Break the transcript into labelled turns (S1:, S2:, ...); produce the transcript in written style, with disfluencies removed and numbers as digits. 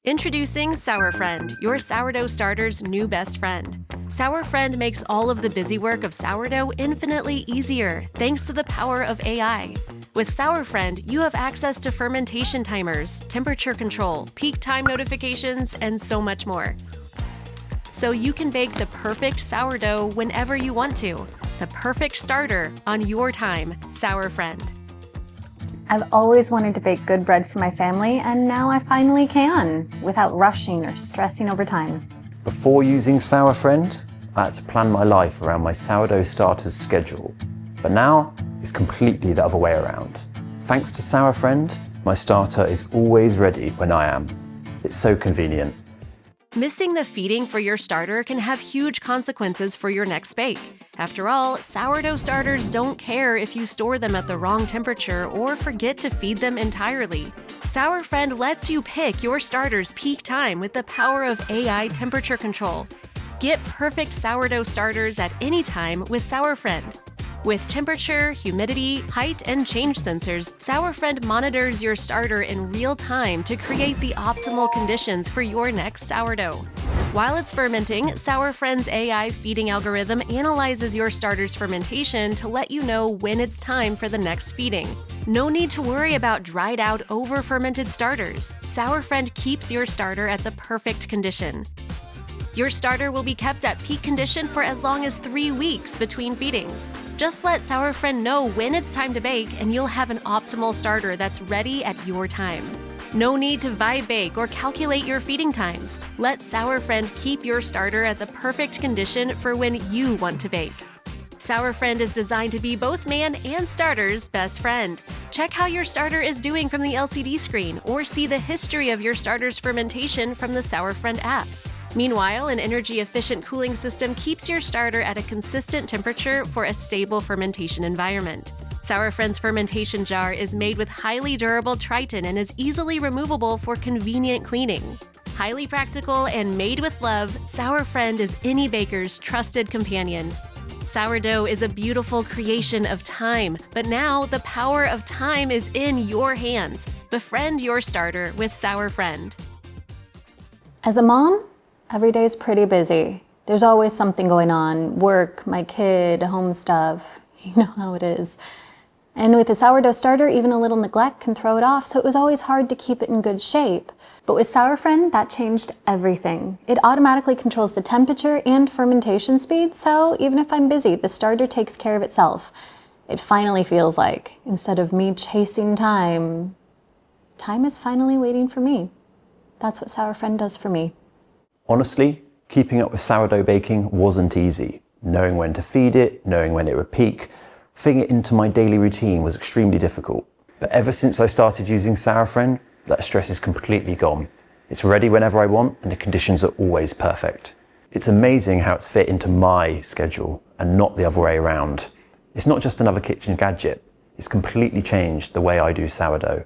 S1: Introducing SourFriend, your sourdough starter's new best friend. SourFriend makes all of the busy work of sourdough infinitely easier thanks to the power of AI. With SourFriend, you have access to fermentation timers, temperature control, peak time notifications, and so much more. So you can bake the perfect sourdough whenever you want to. The perfect starter on your time, SourFriend.
S2: I've always wanted to bake good bread for my family, and now I finally can, without rushing or stressing over time.
S3: Before using SourFriend, I had to plan my life around my sourdough starter's schedule. But now, it's completely the other way around. Thanks to SourFriend, my starter is always ready when I am. It's so convenient.
S1: Missing the feeding for your starter can have huge consequences for your next bake. After all, sourdough starters don't care if you store them at the wrong temperature or forget to feed them entirely. SourFriend lets you pick your starter's peak time with the power of AI temperature control. Get perfect sourdough starters at any time with SourFriend. With temperature, humidity, height, and change sensors, SourFriend monitors your starter in real time to create the optimal conditions for your next sourdough. While it's fermenting, SourFriend's AI feeding algorithm analyzes your starter's fermentation to let you know when it's time for the next feeding. No need to worry about dried out, over-fermented starters. SourFriend keeps your starter at the perfect condition. Your starter will be kept at peak condition for as long as 3 weeks between feedings. Just let SourFriend know when it's time to bake and you'll have an optimal starter that's ready at your time. No need to vibe bake or calculate your feeding times. Let SourFriend keep your starter at the perfect condition for when you want to bake. SourFriend is designed to be both man and starter's best friend. Check how your starter is doing from the LCD screen or see the history of your starter's fermentation from the SourFriend app. Meanwhile, an energy-efficient cooling system keeps your starter at a consistent temperature for a stable fermentation environment. SourFriend's fermentation jar is made with highly durable Triton and is easily removable for convenient cleaning. Highly practical and made with love, SourFriend is any baker's trusted companion. Sourdough is a beautiful creation of time, but now the power of time is in your hands. Befriend your starter with SourFriend.
S2: As a mom, every day is pretty busy. There's always something going on. Work, my kid, home stuff. You know how it is. And with a sourdough starter, even a little neglect can throw it off, so it was always hard to keep it in good shape. But with SourFriend, that changed everything. It automatically controls the temperature and fermentation speed, so even if I'm busy, the starter takes care of itself. It finally feels like, instead of me chasing time, time is finally waiting for me. That's what SourFriend does for me.
S3: Honestly, keeping up with sourdough baking wasn't easy. Knowing when to feed it, knowing when it would peak, fitting it into my daily routine was extremely difficult. But ever since I started using SourFriend, that stress is completely gone. It's ready whenever I want and the conditions are always perfect. It's amazing how it's fit into my schedule and not the other way around. It's not just another kitchen gadget. It's completely changed the way I do sourdough.